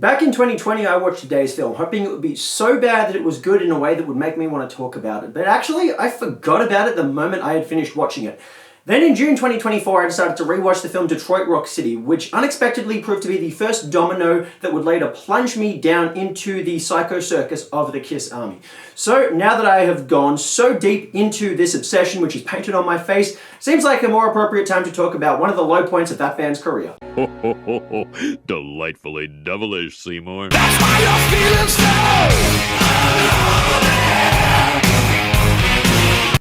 Back in 2020, I watched today's film, hoping it would be so bad that it was good in a way that would make me want to talk about it. But actually, I forgot about it the moment I had finished watching it. Then in June 2024, I decided to rewatch the film Detroit Rock City, which unexpectedly proved to be the first domino that would later plunge me down into the psycho circus of the KISS Army. So now that I have gone so deep into this obsession, which is painted on my face, seems like a more appropriate time to talk about one of the low points of that band's career. Ho, ho, ho, ho. Delightfully devilish, Seymour. That's why you're feeling slow.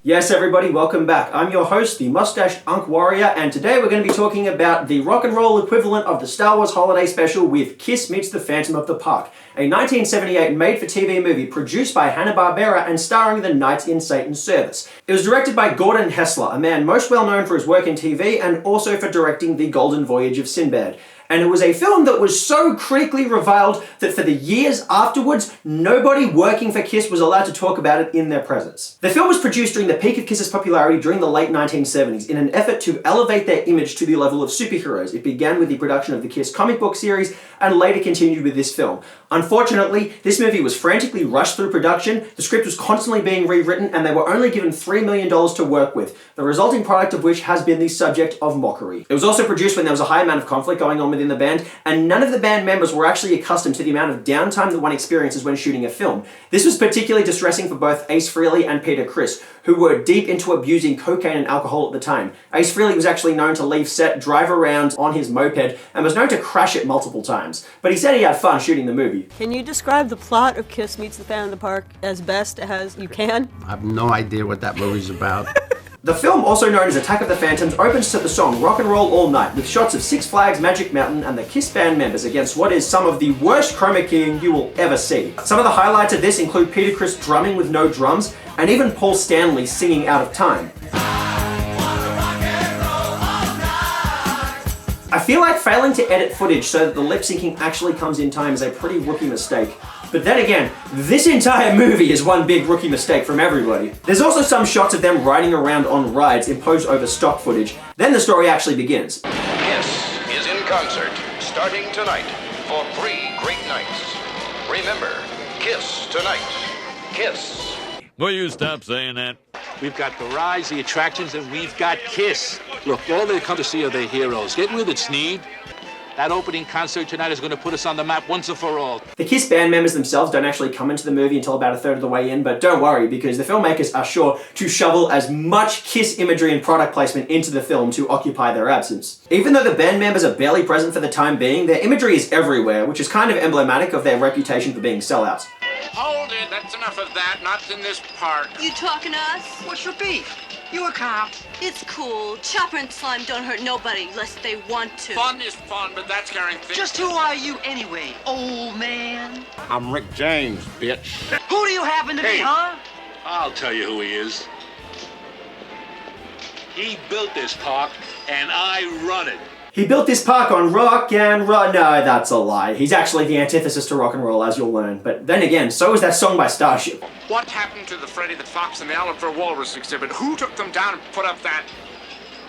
Yes, everybody, welcome back. I'm your host, the moustached ANKH warrior, and today we're going to be talking about the rock and roll equivalent of the Star Wars holiday special with Kiss Meets the Phantom of the Park, a 1978 made-for-TV movie produced by Hanna-Barbera and starring the Knights in Satan's Service. It was directed by Gordon Hessler, a man most well known for his work in TV and also for directing The Golden Voyage of Sinbad. And it was a film that was so critically reviled that for the years afterwards, nobody working for KISS was allowed to talk about it in their presence. The film was produced during the peak of KISS's popularity during the late 1970s in an effort to elevate their image to the level of superheroes. It began with the production of the KISS comic book series and later continued with this film. Unfortunately, this movie was frantically rushed through production, the script was constantly being rewritten, and they were only given $3 million to work with, the resulting product of which has been the subject of mockery. It was also produced when there was a high amount of conflict going on within the band, and none of the band members were actually accustomed to the amount of downtime that one experiences when shooting a film. This was particularly distressing for both Ace Frehley and Peter Criss, who were deep into abusing cocaine and alcohol at the time. Ace Frehley was actually known to leave set, drive around on his moped, and was known to crash it multiple times. But he said he had fun shooting the movie. Can you describe the plot of Kiss Meets the Phantom of the Park as best as you can? I have no idea what that movie's about. The film, also known as Attack of the Phantoms, opens to the song Rock and Roll All Night, with shots of Six Flags Magic Mountain and the KISS band members against what is some of the worst chroma keying you will ever see. Some of the highlights of this include Peter Criss drumming with no drums, and even Paul Stanley singing Out of Time. I feel like failing to edit footage so that the lip syncing actually comes in time is a pretty rookie mistake. But then again, this entire movie is one big rookie mistake from everybody. There's also some shots of them riding around on rides imposed over stock footage. Then the story actually begins. KISS is in concert, starting tonight for 3 great nights. Remember, KISS tonight. KISS. Will you stop saying that? We've got the rides, the attractions, and we've got KISS. Look, all they come to see are their heroes. Get with it, Sneed. That opening concert tonight is going to put us on the map once and for all. The KISS band members themselves don't actually come into the movie until about a third of the way in, but don't worry because the filmmakers are sure to shovel as much KISS imagery and product placement into the film to occupy their absence. Even though the band members are barely present for the time being, their imagery is everywhere, which is kind of emblematic of their reputation for being sellouts. Hold it, that's enough of that, not in this park. You talking to us? What's your beef? You a cop? It's cool. Chopper and slime don't hurt nobody unless they want to. Fun is fun, but that's carrying things. Just who are you anyway, old man? I'm Rick James, bitch. Who do you happen to be, huh? I'll tell you who he is. He built this park, and I run it. He built this park on rock and roll. No, that's a lie. He's actually the antithesis to rock and roll, as you'll learn. But then again, so is that song by Starship. What happened to the Freddy the Fox and the Oliver Walrus exhibit? Who took them down and put up that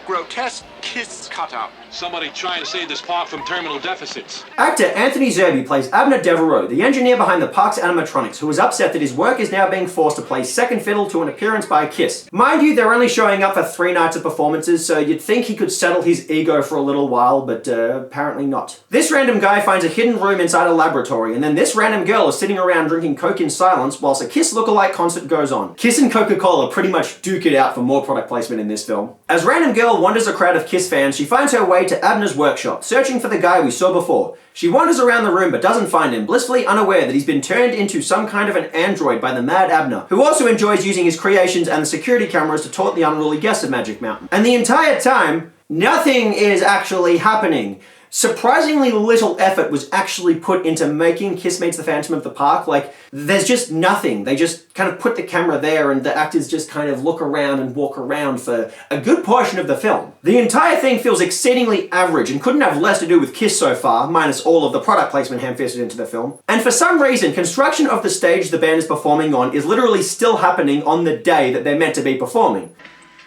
grotesque KISS cutout? Somebody trying to save this park from terminal deficits. Actor Anthony Zerbe plays Abner Devereaux, the engineer behind the park's animatronics, who is upset that his work is now being forced to play second fiddle to an appearance by KISS. Mind you, they're only showing up for 3 nights of performances, so you'd think he could settle his ego for a little while, but apparently not. This random guy finds a hidden room inside a laboratory, and then this random girl is sitting around drinking Coke in silence whilst a KISS lookalike concert goes on. KISS and Coca-Cola pretty much duke it out for more product placement in this film. As random girl wanders a crowd of KISS fans, she finds her way to Abner's workshop, searching for the guy we saw before. She wanders around the room but doesn't find him, blissfully unaware that he's been turned into some kind of an android by the mad Abner, who also enjoys using his creations and the security cameras to taunt the unruly guests of Magic Mountain. And the entire time, nothing is actually happening. Surprisingly little effort was actually put into making Kiss Meets the Phantom of the Park. Like, there's just nothing. They just kind of put the camera there and the actors just kind of look around and walk around for a good portion of the film. The entire thing feels exceedingly average and couldn't have less to do with Kiss so far, minus all of the product placement ham-fisted into the film. And for some reason, construction of the stage the band is performing on is literally still happening on the day that they're meant to be performing.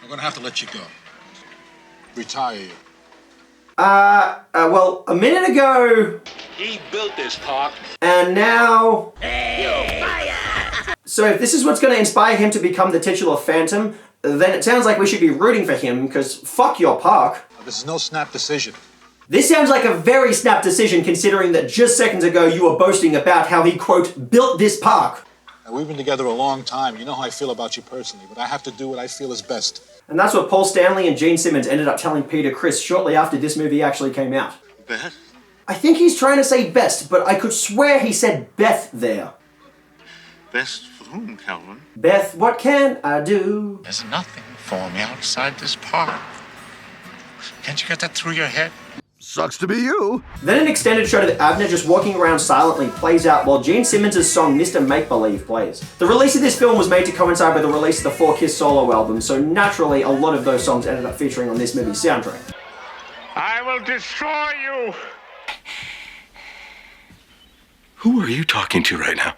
I'm gonna have to let you go. Retire you. Well, a minute ago... He built this park. And now... So if this is what's going to inspire him to become the titular Phantom, then it sounds like we should be rooting for him, because fuck your park. This is no snap decision. This sounds like a very snap decision considering that just seconds ago you were boasting about how he, quote, built this park. Now, we've been together a long time. You know how I feel about you personally, but I have to do what I feel is best. And that's what Paul Stanley and Gene Simmons ended up telling Peter Criss shortly after this movie actually came out. Beth? I think he's trying to say best, but I could swear he said Beth there. Best for whom, Calvin? Beth, what can I do? There's nothing for me outside this park. Can't you get that through your head? Sucks to be you. Then an extended shot of Abner just walking around silently plays out while Gene Simmons' song Mr. Make-Believe plays. The release of this film was made to coincide with the release of the 4 KISS solo albums, so naturally a lot of those songs ended up featuring on this movie's soundtrack. I will destroy you! Who are you talking to right now?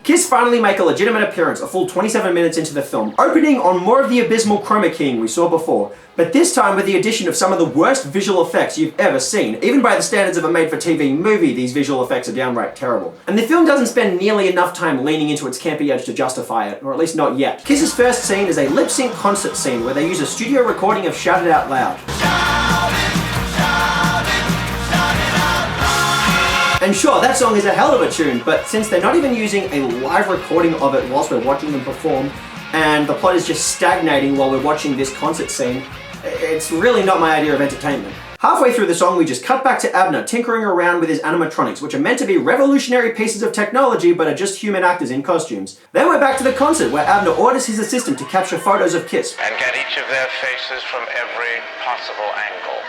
KISS finally make a legitimate appearance a full 27 minutes into the film, opening on more of the abysmal chroma keying we saw before, but this time with the addition of some of the worst visual effects you've ever seen. Even by the standards of a made-for-TV movie, these visual effects are downright terrible. And the film doesn't spend nearly enough time leaning into its campy edge to justify it, or at least not yet. KISS's first scene is a lip-sync concert scene where they use a studio recording of Shout It Out Loud. And sure, that song is a hell of a tune, but since they're not even using a live recording of it whilst we're watching them perform, and the plot is just stagnating while we're watching this concert scene, it's really not my idea of entertainment. Halfway through the song, we just cut back to Abner tinkering around with his animatronics, which are meant to be revolutionary pieces of technology, but are just human actors in costumes. Then we're back to the concert, where Abner orders his assistant to capture photos of KISS. And get each of their faces from every possible angle.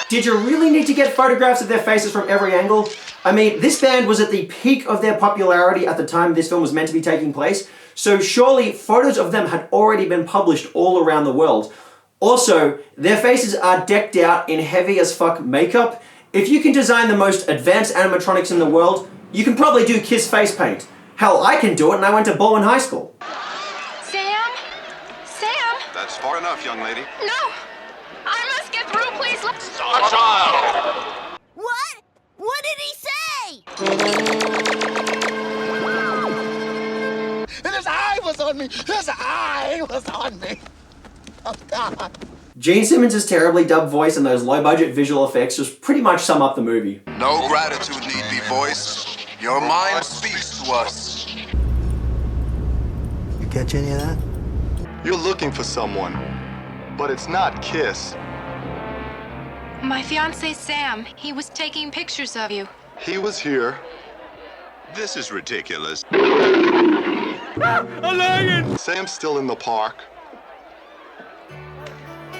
Did you really need to get photographs of their faces from every angle? I mean, this band was at the peak of their popularity at the time this film was meant to be taking place, so surely photos of them had already been published all around the world. Also, their faces are decked out in heavy as fuck makeup. If you can design the most advanced animatronics in the world, you can probably do KISS face paint. Hell, I can do it and I went to Baldwin High School. Sam? Sam? That's far enough, young lady. No! I must get through, please. What? What did he say? And his eye was on me! His eye was on me! Oh, God. Gene Simmons' terribly dubbed voice and those low-budget visual effects just pretty much sum up the movie. No gratitude need be voiced. Your mind speaks to us. You catch any of that? You're looking for someone, but it's not KISS. My fiancé Sam, he was taking pictures of you. He was here. This is ridiculous. Sam's still in the park.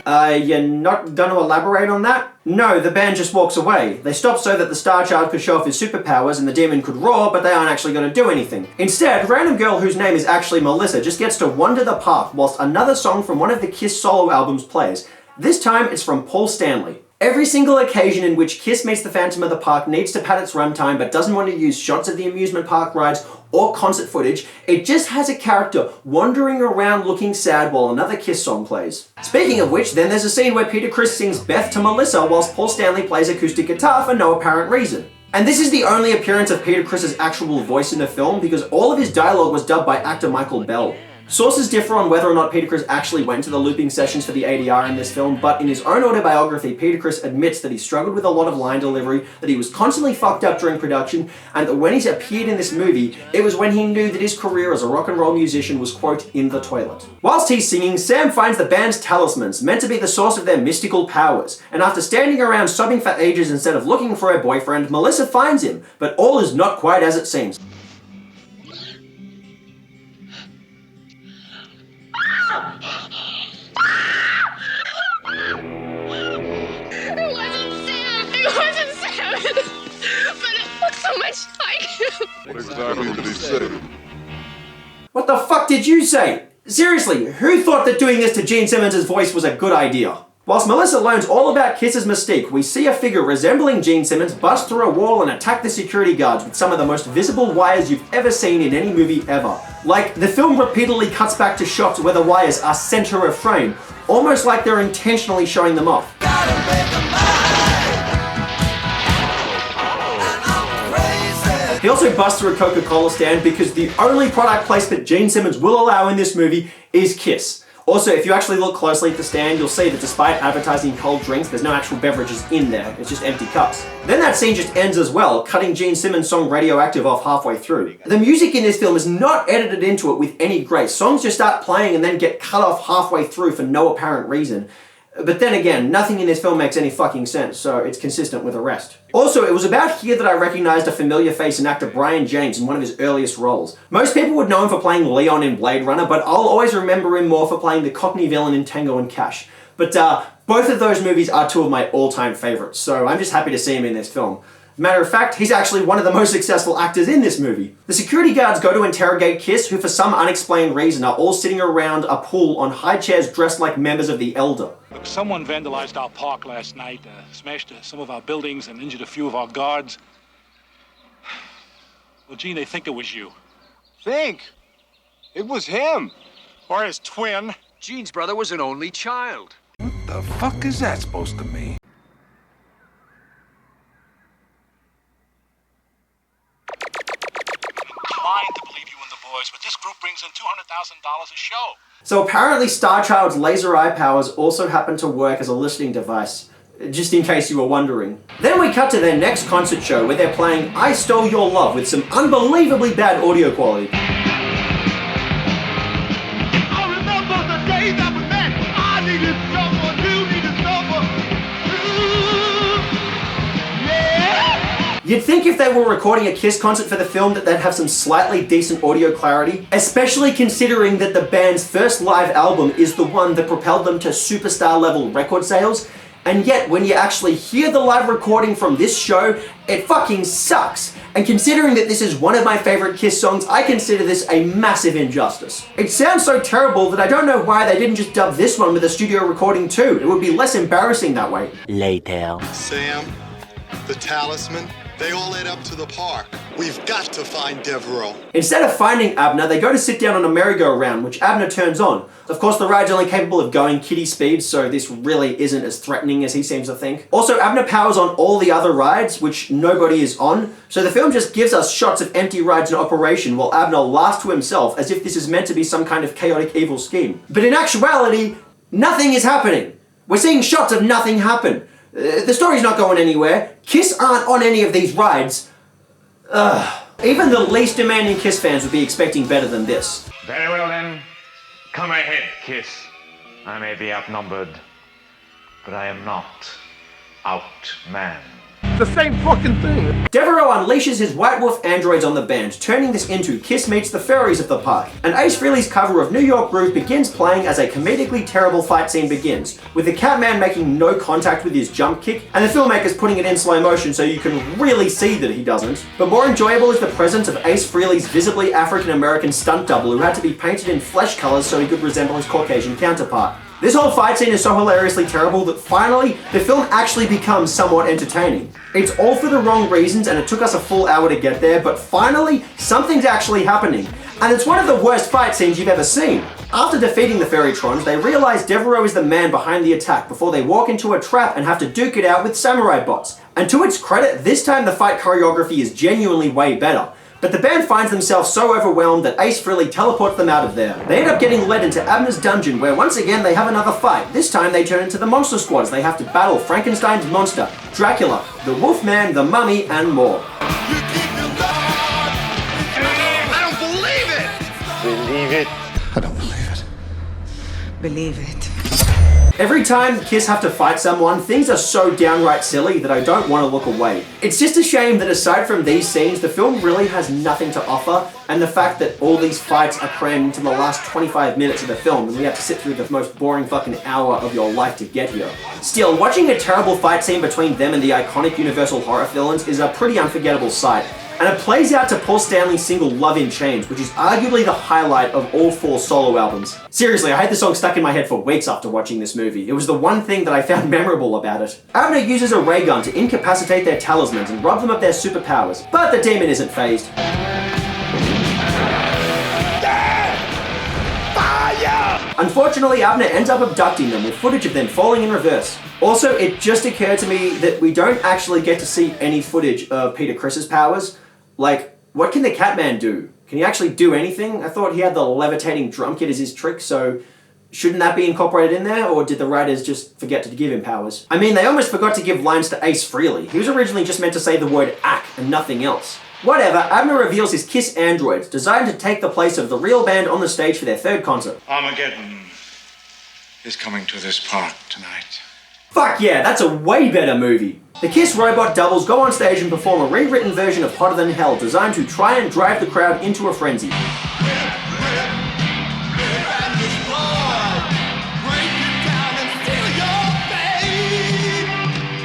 You're not gonna elaborate on that? No, the band just walks away. They stop so that the Star Child could show off his superpowers and the demon could roar, but they aren't actually gonna do anything. Instead, random girl whose name is actually Melissa just gets to wander the park whilst another song from one of the KISS solo albums plays. This time, it's from Paul Stanley. Every single occasion in which KISS meets the Phantom of the Park needs to pad its runtime but doesn't want to use shots of the amusement park rides or concert footage, it just has a character wandering around looking sad while another KISS song plays. Speaking of which, then there's a scene where Peter Criss sings Beth to Melissa whilst Paul Stanley plays acoustic guitar for no apparent reason. And this is the only appearance of Peter Criss's actual voice in the film because all of his dialogue was dubbed by actor Michael Bell. Sources differ on whether or not Peter Criss actually went to the looping sessions for the ADR in this film, but in his own autobiography, Peter Criss admits that he struggled with a lot of line delivery, that he was constantly fucked up during production, and that when he appeared in this movie, it was when he knew that his career as a rock and roll musician was, quote, in the toilet. Whilst he's singing, Sam finds the band's talismans, meant to be the source of their mystical powers, and after standing around sobbing for ages instead of looking for her boyfriend, Melissa finds him, but all is not quite as it seems. It wasn't Sam, but it looked so much like him. What exactly did he say? What the fuck did you say? Seriously, who thought that doing this to Gene Simmons' voice was a good idea? Whilst Melissa learns all about KISS's mystique, we see a figure resembling Gene Simmons bust through a wall and attack the security guards with some of the most visible wires you've ever seen in any movie ever. Like, the film repeatedly cuts back to shots where the wires are center of frame, almost like they're intentionally showing them off. He also busts through a Coca-Cola stand because the only product placement Gene Simmons will allow in this movie is Kiss. Also, if you actually look closely at the stand, you'll see that despite advertising cold drinks, there's no actual beverages in there. It's just empty cups. Then that scene just ends as well, cutting Gene Simmons' song Radioactive off halfway through. The music in this film is not edited into it with any grace. Songs just start playing and then get cut off halfway through for no apparent reason. But then again, nothing in this film makes any fucking sense, so it's consistent with the rest. Also, it was about here that I recognized a familiar face in actor Brian James in one of his earliest roles. Most people would know him for playing Leon in Blade Runner, but I'll always remember him more for playing the Cockney villain in Tango and Cash. But both of those movies are two of my all-time favorites, so I'm just happy to see him in this film. Matter of fact, he's actually one of the most successful actors in this movie. The security guards go to interrogate Kiss, who for some unexplained reason are all sitting around a pool on high chairs dressed like members of the Elder. Look, someone vandalized our park last night, smashed some of our buildings and injured a few of our guards. Well, Gene, they think it was you. Think? It was him. Or his twin. Gene's brother was an only child. What the fuck is that supposed to mean? Inclined to believe you and the boys, but this group brings in $200,000 a show. So apparently Starchild's laser eye powers also happen to work as a listening device, just in case you were wondering. Then we cut to their next concert show where they're playing I Stole Your Love with some unbelievably bad audio quality. I remember the day that we met. I needed someone, you needed someone. Yeah. You'd think if they were recording a Kiss concert for the film that they'd have some slightly decent audio clarity, especially considering that the band's first live album is the one that propelled them to superstar level record sales. And yet, when you actually hear the live recording from this show, it fucking sucks. And considering that this is one of my favorite Kiss songs, I consider this a massive injustice. It sounds so terrible that I don't know why they didn't just dub this one with a studio recording too. It would be less embarrassing that way. Later. Sam, the Talisman, they all led up to the park. We've got to find Devereaux. Instead of finding Abner, they go to sit down on a merry-go-round, which Abner turns on. Of course, the ride's only capable of going kiddie speed, so this really isn't as threatening as he seems to think. Also, Abner powers on all the other rides, which nobody is on, so the film just gives us shots of empty rides in operation while Abner laughs to himself as if this is meant to be some kind of chaotic evil scheme. But in actuality, nothing is happening. We're seeing shots of nothing happen. The story's not going anywhere. Kiss aren't on any of these rides. Even the least demanding Kiss fans would be expecting better than this. Very well then, come ahead, Kiss. I may be outnumbered, but I am not outmanned. The same fucking thing. Devereaux unleashes his White Wolf androids on the band, turning this into Kiss Meets the Furries of the Park. And Ace Frehley's cover of New York Groove begins playing as a comedically terrible fight scene begins, with the Catman making no contact with his jump kick, and the filmmakers putting it in slow motion so you can really see that he doesn't. But more enjoyable is the presence of Ace Frehley's visibly African-American stunt double who had to be painted in flesh colors so he could resemble his Caucasian counterpart. This whole fight scene is so hilariously terrible that finally, the film actually becomes somewhat entertaining. It's all for the wrong reasons and it took us a full hour to get there, but finally, something's actually happening. And it's one of the worst fight scenes you've ever seen. After defeating the Fairytrons, they realize Devereaux is the man behind the attack before they walk into a trap and have to duke it out with samurai bots. And to its credit, this time the fight choreography is genuinely way better. But the band finds themselves so overwhelmed that Ace Frehley teleports them out of there. They end up getting led into Abner's dungeon where once again they have another fight. This time they turn into the Monster Squads. They have to battle Frankenstein's monster, Dracula, the Wolfman, the Mummy, and more. I don't believe it! Believe it. I don't believe it. Believe it. Every time Kiss have to fight someone, things are so downright silly that I don't want to look away. It's just a shame that aside from these scenes, the film really has nothing to offer, and the fact that all these fights are crammed into the last 25 minutes of the film, and we have to sit through the most boring fucking hour of your life to get here. Still, watching a terrible fight scene between them and the iconic Universal horror villains is a pretty unforgettable sight. And it plays out to Paul Stanley's single Love in Chains, which is arguably the highlight of all 4 solo albums. Seriously, I had the song stuck in my head for weeks after watching this movie. It was the one thing that I found memorable about it. Abner uses a ray gun to incapacitate their talismans and rob them of their superpowers, but the demon isn't phased. Unfortunately, Abner ends up abducting them with footage of them falling in reverse. Also, it just occurred to me that we don't actually get to see any footage of Peter Criss's powers. Like, what can the Catman do? Can he actually do anything? I thought he had the levitating drum kit as his trick, so shouldn't that be incorporated in there, or did the writers just forget to give him powers? I mean, they almost forgot to give lines to Ace Frehley. He was originally just meant to say the word "ack" and nothing else. Whatever, Abner reveals his KISS androids, designed to take the place of the real band on the stage for their third concert. Armageddon is coming to this park tonight. Fuck yeah, that's a way better movie. The KISS robot doubles go on stage and perform a rewritten version of Hotter Than Hell, designed to try and drive the crowd into a frenzy.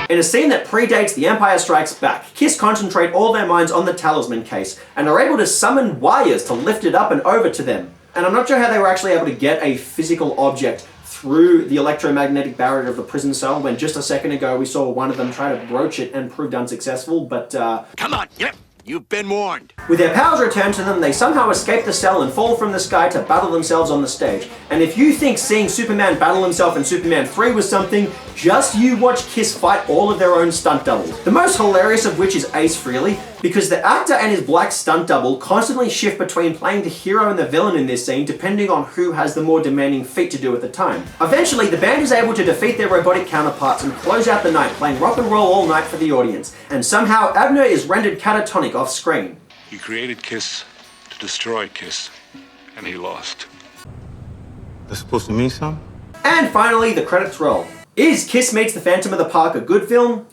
In a scene that predates The Empire Strikes Back, KISS concentrate all their minds on the talisman case and are able to summon wires to lift it up and over to them. And I'm not sure how they were actually able to get a physical object through the electromagnetic barrier of the prison cell when just a second ago we saw one of them try to broach it and proved unsuccessful, but Come on, get up! You've been warned. With their powers returned to them, they somehow escape the cell and fall from the sky to battle themselves on the stage. And if you think seeing Superman battle himself in Superman 3 was something, just you watch KISS fight all of their own stunt doubles. The most hilarious of which is Ace Frehley, because the actor and his black stunt double constantly shift between playing the hero and the villain in this scene depending on who has the more demanding feat to do at the time. Eventually, the band is able to defeat their robotic counterparts and close out the night playing rock and roll all night for the audience. And somehow, Abner is rendered catatonic off screen. He created KISS to destroy KISS, and he lost. That's supposed to mean something? And finally, the credits roll. Is KISS Meets the Phantom of the Park a good film?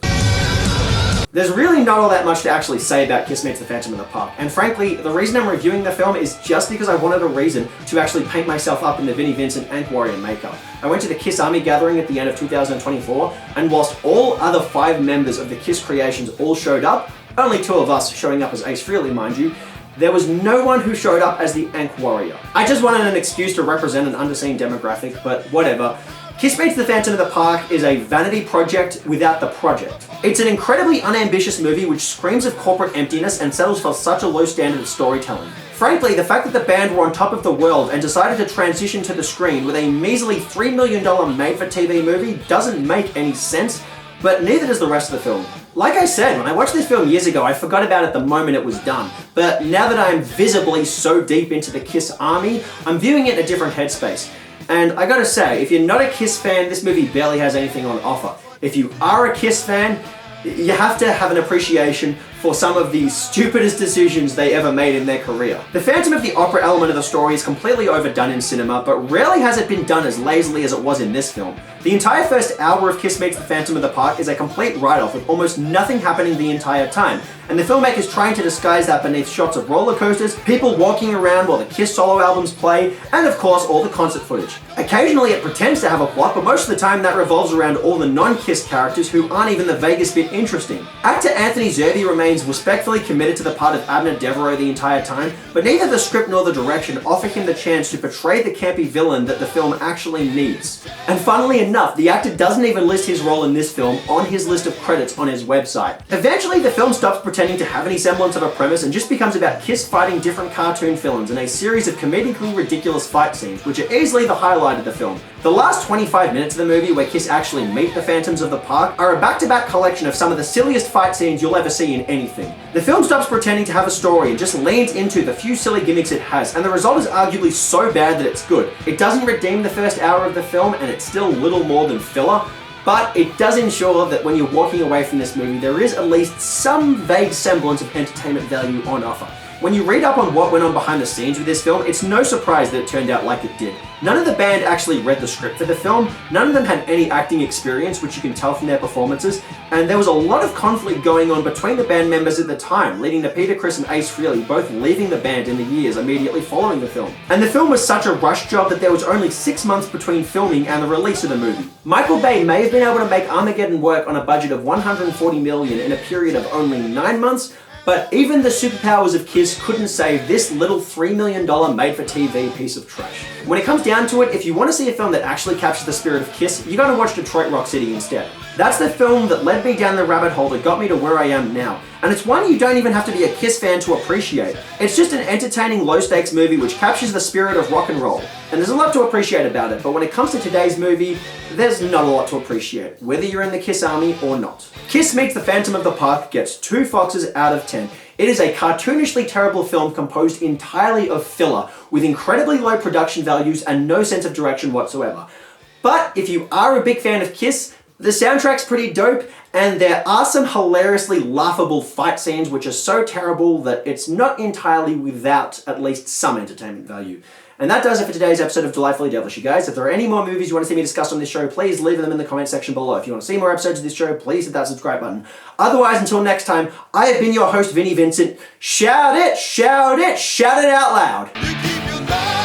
There's really not all that much to actually say about KISS Meets the Phantom of the Park, and frankly, the reason I'm reviewing the film is just because I wanted a reason to actually paint myself up in the Vinnie Vincent ANKH makeup. I went to the KISS Army gathering at the end of 2024, and whilst all other 5 members of the KISS creations all showed up, only 2 of us showing up as Ace Frehley, mind you, there was no one who showed up as the Ankh Warrior. I just wanted an excuse to represent an underseen demographic, but whatever. KISS Meets the Phantom of the Park is a vanity project without the project. It's an incredibly unambitious movie which screams of corporate emptiness and settles for such a low standard of storytelling. Frankly, the fact that the band were on top of the world and decided to transition to the screen with a measly $3 million made-for-TV movie doesn't make any sense, but neither does the rest of the film. Like I said, when I watched this film years ago, I forgot about it the moment it was done. But now that I'm visibly so deep into the KISS army, I'm viewing it in a different headspace. And I gotta say, if you're not a KISS fan, this movie barely has anything on offer. If you are a KISS fan, you have to have an appreciation for some of the stupidest decisions they ever made in their career. The Phantom of the Opera element of the story is completely overdone in cinema, but rarely has it been done as lazily as it was in this film. The entire first hour of KISS Meets the Phantom of the Park is a complete write-off with almost nothing happening the entire time, and the filmmakers trying to disguise that beneath shots of roller coasters, people walking around while the KISS solo albums play, and of course all the concert footage. Occasionally it pretends to have a plot, but most of the time that revolves around all the non-KISS characters who aren't even the vaguest bit interesting. Actor Anthony Zerbe remains respectfully committed to the part of Abner Devereaux the entire time, but neither the script nor the direction offer him the chance to portray the campy villain that the film actually needs. And funnily enough, the actor doesn't even list his role in this film on his list of credits on his website. Eventually, the film stops pretending to have any semblance of a premise and just becomes about KISS fighting different cartoon villains in a series of comedically ridiculous fight scenes, which are easily the highlight of the film. The last 25 minutes of the movie where KISS actually meet the Phantoms of the Park are a back-to-back collection of some of the silliest fight scenes you'll ever see in anything. The film stops pretending to have a story and just leans into the few silly gimmicks it has, and the result is arguably so bad that it's good. It doesn't redeem the first hour of the film, and it's still little more than filler, but it does ensure that when you're walking away from this movie, there is at least some vague semblance of entertainment value on offer. When you read up on what went on behind the scenes with this film, it's no surprise that it turned out like it did. None of the band actually read the script for the film, none of them had any acting experience, which you can tell from their performances, and there was a lot of conflict going on between the band members at the time, leading to Peter Criss and Ace Frehley both leaving the band in the years immediately following the film. And the film was such a rush job that there was only 6 months between filming and the release of the movie. Michael Bay may have been able to make Armageddon work on a budget of $140 million in a period of only 9 months, but even the superpowers of KISS couldn't save this little $3 million made-for-TV piece of trash. When it comes down to it, if you want to see a film that actually captures the spirit of KISS, you gotta watch Detroit Rock City instead. That's the film that led me down the rabbit hole that got me to where I am now. And it's one you don't even have to be a KISS fan to appreciate. It's just an entertaining low-stakes movie which captures the spirit of rock and roll. And there's a lot to appreciate about it, but when it comes to today's movie, there's not a lot to appreciate, whether you're in the KISS army or not. KISS Meets the Phantom of the Park gets 2 foxes out of 10. It is a cartoonishly terrible film composed entirely of filler, with incredibly low production values and no sense of direction whatsoever. But if you are a big fan of Kiss, the soundtrack's pretty dope, and there are some hilariously laughable fight scenes which are so terrible that it's not entirely without at least some entertainment value. And that does it for today's episode of Delightfully Devilish, you guys. If there are any more movies you want to see me discuss on this show, please leave them in the comment section below. If you want to see more episodes of this show, please hit that subscribe button. Otherwise, until next time, I have been your host, Vinnie Vincent. Shout it, shout it, shout it out loud.